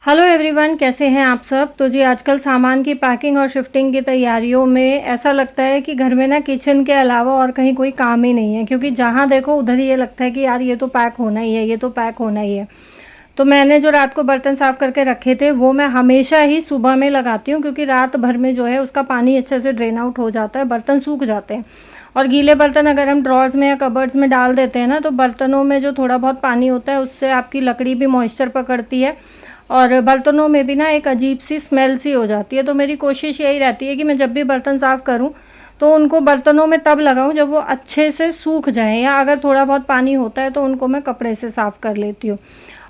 Hello everyone, कैसे हैं आप सब। तो जी आजकल सामान की पैकिंग और शिफ्टिंग की तैयारियों में ऐसा लगता है कि घर में ना किचन के अलावा और कहीं कोई काम ही नहीं है, क्योंकि जहाँ देखो उधर ये लगता है कि यार ये तो पैक होना ही है, ये तो पैक होना ही है। तो मैंने जो रात को बर्तन साफ़ करके रखे थे वो मैं हमेशा ही सुबह में लगाती हूँ, क्योंकि रात भर में जो है उसका पानी अच्छे से ड्रेन आउट हो जाता है, बर्तन सूख जाते हैं। और गीले बर्तन अगर हम ड्रॉर्स में या कबर्ड्स में डाल देते हैं ना, तो बर्तनों में जो थोड़ा बहुत पानी होता है उससे आपकी लकड़ी भी मॉइस्चर पकड़ती है और बर्तनों में भी ना एक अजीब सी स्मेल सी हो जाती है। तो मेरी कोशिश यही रहती है कि मैं जब भी बर्तन साफ़ करूँ तो उनको बर्तनों में तब लगाऊं जब वो अच्छे से सूख जाएं, या अगर थोड़ा बहुत पानी होता है तो उनको मैं कपड़े से साफ़ कर लेती हूँ।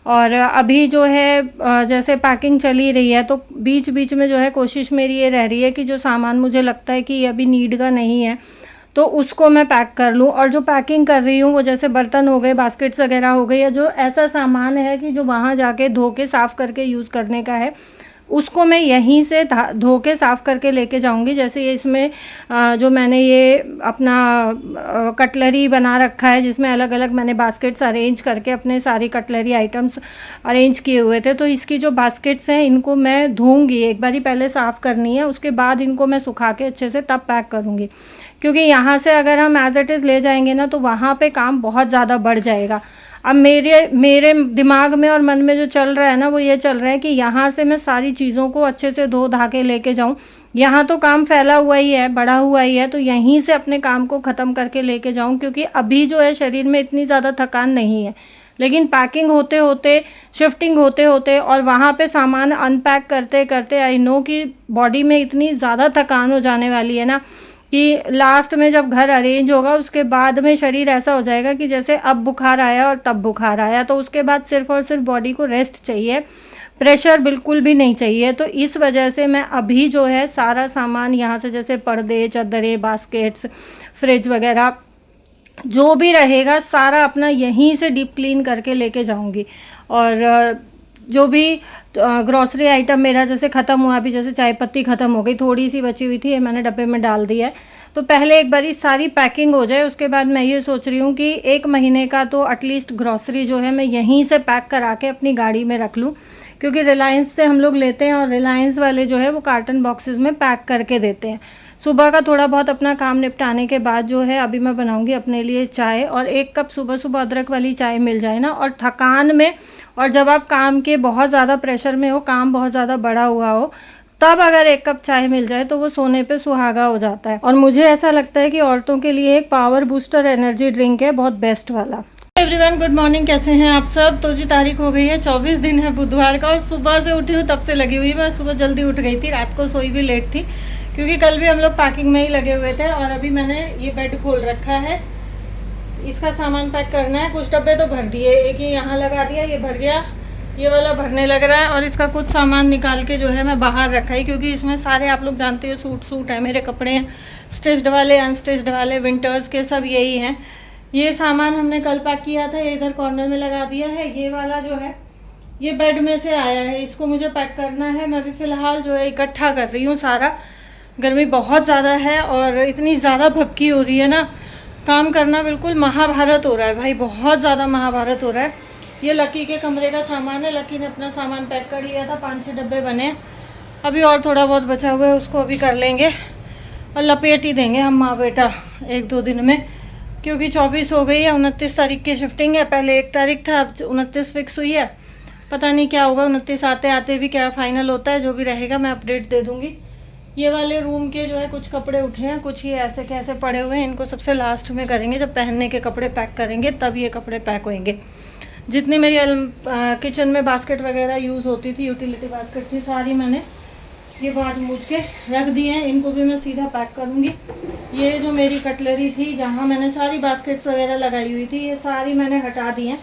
और अभी जो है जैसे पैकिंग चली रही है, तो बीच बीच में जो है कोशिश मेरी ये रह रही है कि जो सामान मुझे लगता है कि ये अभी नीड का नहीं है तो उसको मैं पैक कर लूँ। और जो पैकिंग कर रही हूँ वो जैसे बर्तन हो गए, बास्केट्स वगैरह हो गए, या जो ऐसा सामान है कि जो वहाँ जाके धो के साफ़ करके यूज़ करने का है, उसको मैं यहीं से धो के साफ़ करके लेके जाऊंगी। जैसे ये इसमें जो मैंने ये अपना कटलरी बना रखा है, जिसमें अलग अलग मैंने बास्केट्स अरेंज करके अपने सारी कटलरी आइटम्स अरेंज किए हुए थे। तो इसकी जो बास्केट्स हैं इनको मैं धोऊंगी, एक बारी पहले साफ़ करनी है, उसके बाद इनको मैं सुखा के अच्छे से तब पैक करूँगी। क्योंकि यहाँ से अगर हम एज़ इट इज़ ले जाएंगे ना तो वहाँ पे काम बहुत ज़्यादा बढ़ जाएगा। अब मेरे मेरे दिमाग में और मन में जो चल रहा है ना वो ये चल रहा है कि यहाँ से मैं सारी चीज़ों को अच्छे से धो धा के लेके जाऊँ। यहाँ तो काम फैला हुआ ही है, बढ़ा हुआ ही है, तो यहीं से अपने काम को ख़त्म करके लेके जाऊँ, क्योंकि अभी जो है शरीर में इतनी ज़्यादा थकान नहीं है। लेकिन पैकिंग होते होते, शिफ्टिंग होते होते और वहाँ पे सामान अनपैक करते करते आई नो कि बॉडी में इतनी ज़्यादा थकान हो जाने वाली है ना कि लास्ट में जब घर अरेंज होगा उसके बाद में शरीर ऐसा हो जाएगा कि जैसे अब बुखार आया और तब बुखार आया। तो उसके बाद सिर्फ और सिर्फ बॉडी को रेस्ट चाहिए, प्रेशर बिल्कुल भी नहीं चाहिए। तो इस वजह से मैं अभी जो है सारा सामान यहाँ से, जैसे पर्दे, चादरें, बास्केट्स, फ्रिज वगैरह जो भी रहेगा सारा अपना यहीं से डीप क्लीन करके लेके जाऊंगी। और जो भी ग्रॉसरी आइटम मेरा जैसे ख़त्म हुआ, अभी जैसे चाय पत्ती ख़त्म हो गई, थोड़ी सी बची हुई थी, ये मैंने डब्बे में डाल दिया है। तो पहले एक बारी सारी पैकिंग हो जाए, उसके बाद मैं ये सोच रही हूँ कि 1 महीने का तो एटलीस्ट ग्रॉसरी जो है मैं यहीं से पैक करा के अपनी गाड़ी में रख लूँ, क्योंकि रिलायंस से हम लोग लेते हैं और रिलायंस वाले जो है वो कार्टन बॉक्सेस में पैक करके देते हैं। सुबह का थोड़ा बहुत अपना काम निपटाने के बाद जो है अभी मैं बनाऊंगी अपने लिए चाय, और 1 कप सुबह सुबह अदरक वाली चाय मिल जाए ना, और थकान में, और जब आप काम के बहुत ज़्यादा प्रेशर में हो, काम बहुत ज़्यादा बढ़ा हुआ हो, तब अगर 1 कप चाय मिल जाए तो वो सोने पे सुहागा हो जाता है। और मुझे ऐसा लगता है कि औरतों के लिए एक पावर बूस्टर एनर्जी ड्रिंक है, बहुत बेस्ट वाला। एवरीवन, गुड मॉर्निंग, कैसे हैं आप सब। तो जी तारीख हो गई है 24 दिन है बुधवार का, और सुबह से उठी हूँ तब से लगी हुई। मैं सुबह जल्दी उठ गई थी, रात को सोई भी लेट थी, क्योंकि कल भी हम लोग पैकिंग में ही लगे हुए थे। और अभी मैंने ये बेड खोल रखा है, इसका सामान पैक करना है। कुछ डब्बे तो भर दिए, एक ये यहाँ लगा दिया, ये भर गया, ये वाला भरने लग रहा है। और इसका कुछ सामान निकाल के जो है मैं बाहर रखा है, क्योंकि इसमें सारे आप लोग जानते हो सूट है, मेरे कपड़े हैं, स्टिच्ड वाले, अनस्टिच्ड वाले, विंटर्स के, सब यही हैं। ये सामान हमने कल पैक किया था, ये इधर कॉर्नर में लगा दिया है। ये वाला जो है ये बेड में से आया है, इसको मुझे पैक करना है। मैं भी फ़िलहाल जो है इकट्ठा कर रही हूँ सारा। गर्मी बहुत ज़्यादा है और इतनी ज़्यादा भपकी हो रही है ना, काम करना बिल्कुल महाभारत हो रहा है भाई, बहुत ज़्यादा महाभारत हो रहा है। ये लकी के कमरे का सामान है, लकी ने अपना सामान पैक कर लिया था, 5-6 डब्बे बने, अभी और थोड़ा बहुत बचा हुआ है, उसको अभी कर लेंगे और लपेट ही देंगे हम माँ बेटा 1-2 दिन में, क्योंकि 24 हो गई है। 29 तारीख की शिफ्टिंग है, पहले 1 तारीख था, अब 29 फिक्स हुई है। पता नहीं क्या होगा 29 आते आते भी क्या फ़ाइनल होता है, जो भी रहेगा मैं अपडेट दे दूँगी। ये वाले रूम के जो है कुछ कपड़े उठे हैं, कुछ ये ऐसे कैसे पड़े हुए हैं, इनको सबसे लास्ट में करेंगे, जब पहनने के कपड़े पैक करेंगे तब ये कपड़े पैक होंगे। जितनी मेरी किचन में बास्केट वगैरह यूज़ होती थी, यूटिलिटी बास्केट थी, सारी मैंने ये बांट मूझ के रख दिए हैं, इनको भी मैं सीधा पैक करूँगी। ये जो मेरी कटलरी थी जहाँ मैंने सारी बास्केट्स वगैरह लगाई हुई थी, ये सारी मैंने हटा दी हैं,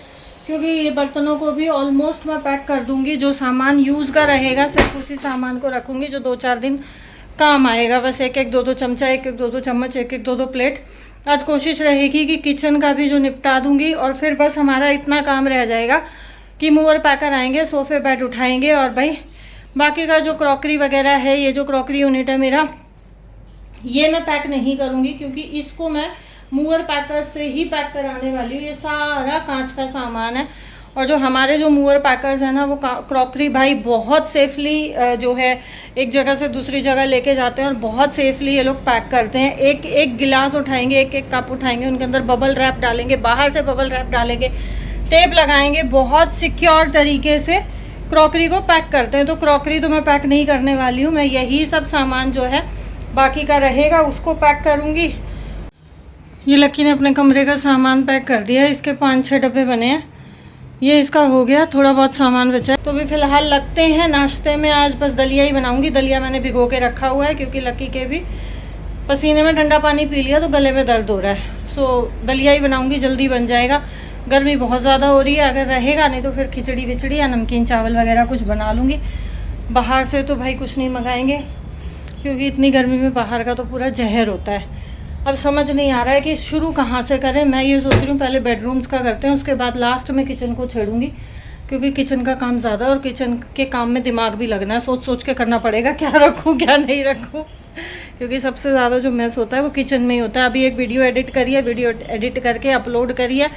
क्योंकि ये बर्तनों को भी ऑलमोस्ट मैं पैक कर दूँगी। जो सामान यूज़ का रहेगा सिर्फ उसी सामान को रखूँगी, जो 2-4 दिन काम आएगा। बस 1-1, 2-2 चमचा, 1-1, 2-2 चम्मच, 1-1, 2-2 प्लेट। आज कोशिश रहेगी कि किचन का भी जो निपटा दूँगी, और फिर बस हमारा इतना काम रह जाएगा कि मूवर पैकर आएंगे, सोफ़े बेड उठाएंगे, और भाई बाकी का जो क्रॉकरी वगैरह है, ये जो क्रॉकरी यूनिट है मेरा, ये मैं पैक नहीं करूँगी, क्योंकि इसको मैं मूवर पैकर से ही पैक कराने वाली हूँ। ये सारा कांच का सामान है और जो हमारे जो मूवर पैकर्स हैं ना, वो क्रॉकरी भाई बहुत सेफली जो है एक जगह से दूसरी जगह लेके जाते हैं और बहुत सेफली ये लोग पैक करते हैं। एक एक गिलास उठाएंगे, एक एक कप उठाएंगे, उनके अंदर बबल रैप डालेंगे, बाहर से बबल रैप डालेंगे, टेप लगाएंगे, बहुत सिक्योर तरीके से क्रॉकरी को पैक करते हैं। तो क्रॉकरी तो मैं पैक नहीं करने वाली हूँ, मैं यही सब सामान जो है बाकी का रहेगा उसको पैक करूँगी। ये लक्की ने अपने कमरे का सामान पैक कर दिया है, इसके 5-6 डब्बे बने हैं, ये इसका हो गया, थोड़ा बहुत सामान बचा है। तो अभी फ़िलहाल लगते हैं नाश्ते में। आज बस दलिया ही बनाऊंगी। दलिया मैंने भिगो के रखा हुआ है क्योंकि लक्की के भी पसीने में ठंडा पानी पी लिया तो गले में दर्द हो रहा है। सो दलिया ही बनाऊंगी, जल्दी बन जाएगा। गर्मी बहुत ज़्यादा हो रही है, अगर रहेगा नहीं तो फिर खिचड़ी विचड़ी या नमकीन चावल वगैरह कुछ बना लूँगी। बाहर से तो भाई कुछ नहीं मंगाएंगे क्योंकि इतनी गर्मी में बाहर का तो पूरा जहर होता है। अब समझ नहीं आ रहा है कि शुरू कहाँ से करें। मैं ये सोच रही हूँ पहले बेडरूम्स का करते हैं, उसके बाद लास्ट में किचन को छेड़ूंगी क्योंकि किचन का काम ज़्यादा और किचन के काम में दिमाग भी लगना है, सोच सोच के करना पड़ेगा क्या रखूँ क्या नहीं रखूँ, क्योंकि सबसे ज़्यादा जो मैस होता है वो किचन में ही होता है। अभी एक वीडियो एडिट करी है, वीडियो एडिट करके अपलोड करी है,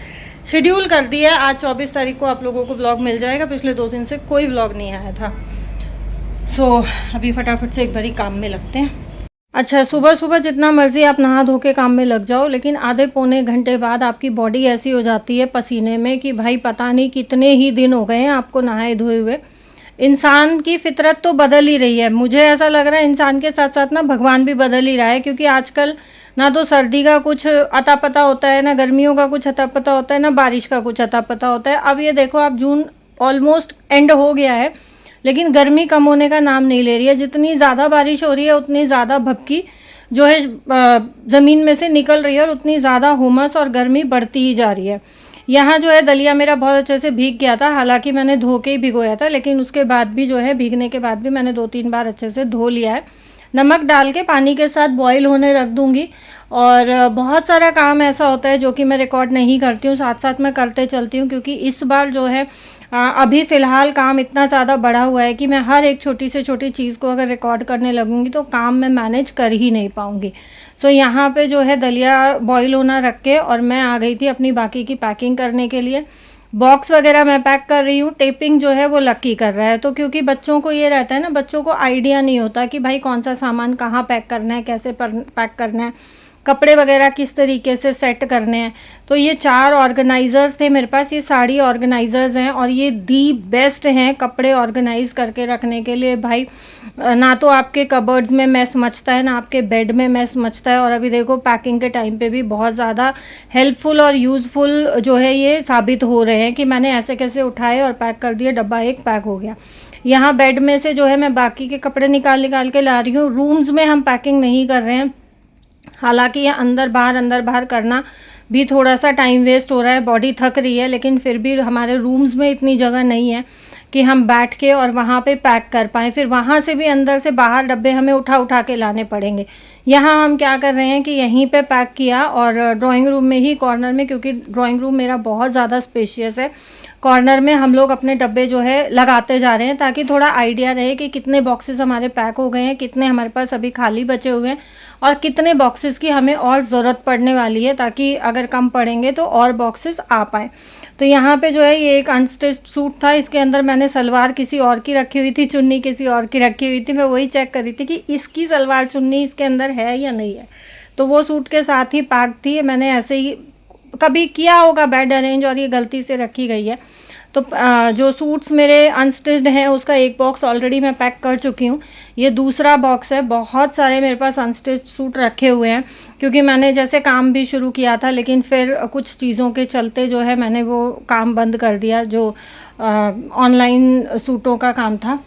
शेड्यूल कर दिया है। आज 24 तारीख को आप लोगों को व्लॉग मिल जाएगा। पिछले 2 दिन से कोई व्लॉग नहीं आया था। सो अभी फटाफट से एक बारी काम में लगते हैं। अच्छा, सुबह सुबह जितना मर्ज़ी आप नहा धो के काम में लग जाओ, लेकिन आधे पौने घंटे बाद आपकी बॉडी ऐसी हो जाती है पसीने में कि भाई पता नहीं कितने ही दिन हो गए हैं आपको नहाए धोए हुए। इंसान की फितरत तो बदल ही रही है। मुझे ऐसा लग रहा है इंसान के साथ साथ ना भगवान भी बदल ही रहा है, क्योंकि आजकल ना तो सर्दी का कुछ अता पता होता है, ना गर्मियों का कुछ अता पता होता है, ना बारिश का कुछ अता पता होता है। अब ये देखो, आप जून ऑलमोस्ट एंड हो गया है लेकिन गर्मी कम होने का नाम नहीं ले रही है। जितनी ज़्यादा बारिश हो रही है उतनी ज़्यादा भपकी जो है ज़मीन में से निकल रही है और उतनी ज़्यादा हुमस और गर्मी बढ़ती ही जा रही है। यहाँ जो है दलिया मेरा बहुत अच्छे से भीग गया था, हालांकि मैंने धो के ही भिगोया था, लेकिन उसके बाद भी जो है भीगने के बाद भी मैंने 2-3 बार अच्छे से धो लिया है। नमक डाल के पानी के साथ बॉईल होने रख दूँगी। और बहुत सारा काम ऐसा होता है जो कि मैं रिकॉर्ड नहीं करती हूँ, साथ साथ मैं करते चलती हूँ, क्योंकि इस बार जो है अभी फ़िलहाल काम इतना ज़्यादा बढ़ा हुआ है कि मैं हर एक छोटी से छोटी चीज़ को अगर रिकॉर्ड करने लगूँगी तो काम मैं मैनेज कर ही नहीं पाऊँगी। सो यहाँ पे जो है दलिया बॉईल होना रख के और मैं आ गई थी अपनी बाकी की पैकिंग करने के लिए। बॉक्स वगैरह मैं पैक कर रही हूँ, टेपिंग जो है वो लक्की कर रहा है। तो क्योंकि बच्चों को ये रहता है ना, बच्चों को आइडिया नहीं होता कि भाई कौन सा सामान कहाँ पैक करना है, कैसे पैक करना है, कपड़े वगैरह किस तरीके से सेट करने हैं। तो ये 4 ऑर्गेनाइज़र्स थे मेरे पास, ये साड़ी ऑर्गेनाइज़र्स हैं और ये दी बेस्ट हैं कपड़े ऑर्गेनाइज़ करके रखने के लिए। भाई ना तो आपके कबर्ड्स में मैस मचता है, ना आपके बेड में मैस मचता है। और अभी देखो पैकिंग के टाइम पे भी बहुत ज़्यादा हेल्पफुल और यूज़फुल जो है ये साबित हो रहे हैं कि मैंने ऐसे कैसे उठाए और पैक कर दिए, डब्बा एक पैक हो गया। यहाँ बेड में से जो है मैं बाकी के कपड़े निकाल के ला रही हूँ। रूम्स में हम पैकिंग नहीं कर रहे हैं, हालांकि ये अंदर बाहर करना भी थोड़ा सा टाइम वेस्ट हो रहा है, बॉडी थक रही है, लेकिन फिर भी हमारे रूम्स में इतनी जगह नहीं है कि हम बैठ के और वहाँ पे पैक कर पाएँ। फिर वहाँ से भी अंदर से बाहर डब्बे हमें उठा के लाने पड़ेंगे। यहाँ हम क्या कर रहे हैं कि यहीं पे पैक किया और ड्राइंग रूम में ही कॉर्नर में, क्योंकि ड्राइंग रूम मेरा बहुत ज़्यादा स्पेशियस है, कॉर्नर में हम लोग अपने डब्बे जो है लगाते जा रहे हैं ताकि थोड़ा आइडिया रहे कि कितने बॉक्सेस हमारे पैक हो गए हैं, कितने हमारे पास अभी खाली बचे हुए हैं और कितने बॉक्सेस की हमें और ज़रूरत पड़ने वाली है, ताकि अगर कम पड़ेंगे तो और बॉक्सेस आ पाएँ। तो यहाँ पे जो है ये एक अनस्टिच्ड सूट था, इसके अंदर मैंने सलवार किसी और की रखी हुई थी, चुन्नी किसी और की रखी हुई थी। मैं वही चेक कर रही थी कि इसकी सलवार चुन्नी इसके अंदर है या नहीं है। तो वो सूट के साथ ही पैक थी, मैंने ऐसे ही कभी किया होगा बेड अरेंज और ये गलती से रखी गई है। तो जो सूट्स मेरे अनस्टिच्ड हैं उसका एक बॉक्स ऑलरेडी मैं पैक कर चुकी हूँ, ये दूसरा बॉक्स है। बहुत सारे मेरे पास अनस्टिच्ड सूट रखे हुए हैं क्योंकि मैंने जैसे काम भी शुरू किया था, लेकिन फिर कुछ चीज़ों के चलते जो है मैंने वो काम बंद कर दिया। जो ऑनलाइन सूटों का काम था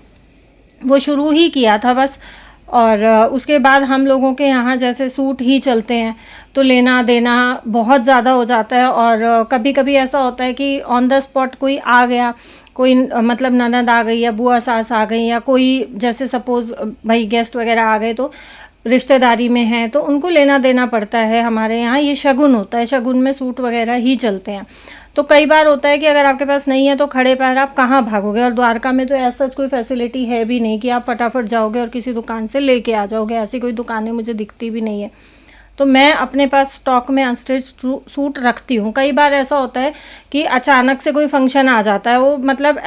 वो शुरू ही किया था बस, और उसके बाद हम लोगों के यहाँ जैसे सूट ही चलते हैं तो लेना देना बहुत ज़्यादा हो जाता है। और कभी कभी ऐसा होता है कि ऑन द स्पॉट कोई आ गया, कोई मतलब ननद आ गई या बुआ सास आ गई या कोई जैसे सपोज़ भाई गेस्ट वगैरह आ गए तो रिश्तेदारी में हैं तो उनको लेना देना पड़ता है। हमारे यहाँ ये शगुन होता है, शगुन में सूट वगैरह ही चलते हैं। तो कई बार होता है कि अगर आपके पास नहीं है तो खड़े पैर आप कहाँ भागोगे, और द्वारका में तो ऐसा कोई फैसिलिटी है भी नहीं कि आप फटाफट जाओगे और किसी दुकान से लेके आ जाओगे, ऐसी कोई दुकानें मुझे दिखती भी नहीं है। तो मैं अपने पास स्टॉक में अनस्टिच सूट रखती हूँ। कई बार ऐसा होता है कि अचानक से कोई फंक्शन आ जाता है, वो मतलब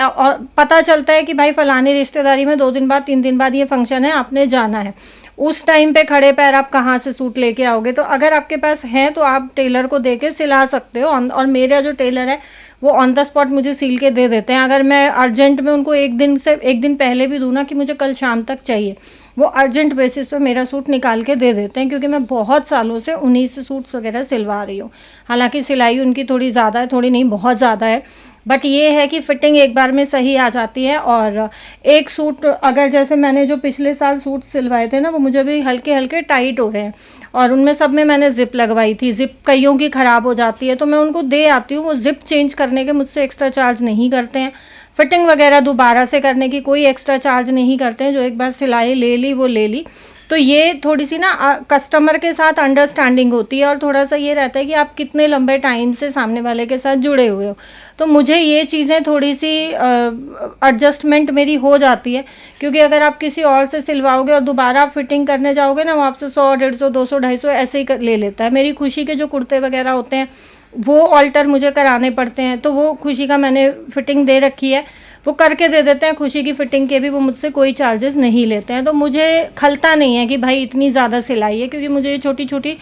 पता चलता है कि भाई फलानी रिश्तेदारी में 2 दिन बाद 3 दिन बाद ये फंक्शन है, आपने जाना है। उस टाइम पे खड़े पैर आप कहाँ से सूट लेके आओगे? तो अगर आपके पास हैं तो आप टेलर को दे के सिला सकते हो। और मेरा जो टेलर है वो ऑन द स्पॉट मुझे सिल के दे देते हैं। अगर मैं अर्जेंट में उनको एक दिन पहले भी दूँ ना कि मुझे कल शाम तक चाहिए, वो अर्जेंट बेसिस पे मेरा सूट निकाल के दे देते हैं, क्योंकि मैं बहुत सालों से उन्हीं से सूट्स वगैरह सिलवा रही हूँ। हालांकि सिलाई उनकी थोड़ी ज़्यादा है, थोड़ी नहीं बहुत ज़्यादा है, बट ये है कि फिटिंग एक बार में सही आ जाती है। और एक सूट अगर जैसे मैंने जो पिछले साल सूट सिलवाए थे ना, वो मुझे भी हल्के हल्के टाइट हो रहे हैं, और उनमें सब में मैंने ज़िप लगवाई थी। ज़िप कईयों की ख़राब हो जाती है तो मैं उनको दे आती हूँ, वो ज़िप चेंज करने के मुझसे एक्स्ट्रा चार्ज नहीं करते हैं। फिटिंग वगैरह दोबारा से करने की कोई एक्स्ट्रा चार्ज नहीं करते हैं। जो एक बार सिलाई ले ली वो ले ली। तो ये थोड़ी सी ना कस्टमर के साथ अंडरस्टैंडिंग होती है, और थोड़ा सा ये रहता है कि आप कितने लंबे टाइम से सामने वाले के साथ जुड़े हुए हो। तो मुझे ये चीज़ें थोड़ी सी एडजस्टमेंट मेरी हो जाती है, क्योंकि अगर आप किसी और से सिलवाओगे और दोबारा आप फिटिंग करने जाओगे ना, वो आपसे 100, 150, 200, 250 ऐसे ही ले लेता है। मेरी खुशी के जो कुर्ते वगैरह होते हैं वो ऑल्टर मुझे कराने पड़ते हैं, तो वो खुशी का मैंने फिटिंग दे रखी है, वो करके दे देते हैं। खुशी की फ़िटिंग के भी वो मुझसे कोई चार्जेस नहीं लेते हैं। तो मुझे खलता नहीं है कि भाई इतनी ज़्यादा सिलाई है, क्योंकि मुझे ये छोटी छोटी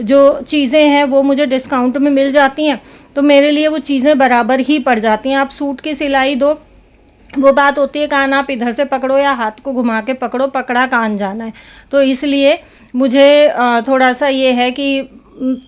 जो चीज़ें हैं वो मुझे डिस्काउंट में मिल जाती हैं, तो मेरे लिए वो चीज़ें बराबर ही पड़ जाती हैं। आप सूट की सिलाई दो, वो बात होती है कान आप इधर से पकड़ो या हाथ को घुमा के पकड़ो, पकड़ा कान जाना है। तो इसलिए मुझे थोड़ा सा ये है कि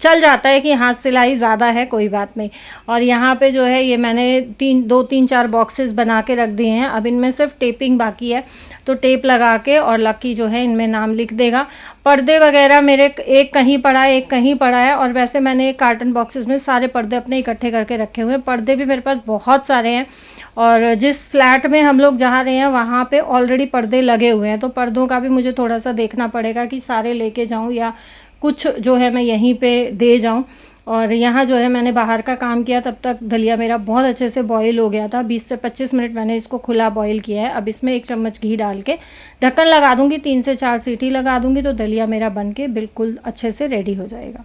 चल जाता है कि हाथ सिलाई ज़्यादा है, कोई बात नहीं। और यहाँ पे जो है ये मैंने 2-3-4 बॉक्सेस बना के रख दिए हैं। अब इनमें सिर्फ टेपिंग बाकी है, तो टेप लगा के और लकी जो है इनमें नाम लिख देगा। पर्दे वगैरह मेरे एक कहीं पड़ा है, एक कहीं पड़ा है, और वैसे मैंने कार्टन बॉक्सेस में सारे पर्दे अपने इकट्ठे करके रखे हुए हैं। पर्दे भी मेरे पास बहुत सारे हैं, और जिस फ्लैट में हम लोग जहाँ रहे हैं वहाँ पे ऑलरेडी पर्दे लगे हुए हैं, तो पर्दों का भी मुझे थोड़ा सा देखना पड़ेगा कि सारे लेके जाऊँ या कुछ जो है मैं यहीं पे दे जाऊँ। और यहाँ जो है मैंने बाहर का काम किया, तब तक दलिया मेरा बहुत अच्छे से बॉईल हो गया था। 20 से 25 मिनट मैंने इसको खुला बॉईल किया है। अब इसमें 1 चम्मच घी डाल के ढक्कन लगा दूँगी, 3 से 4 सीटी लगा दूँगी, तो दलिया मेरा बन के बिल्कुल अच्छे से रेडी हो जाएगा।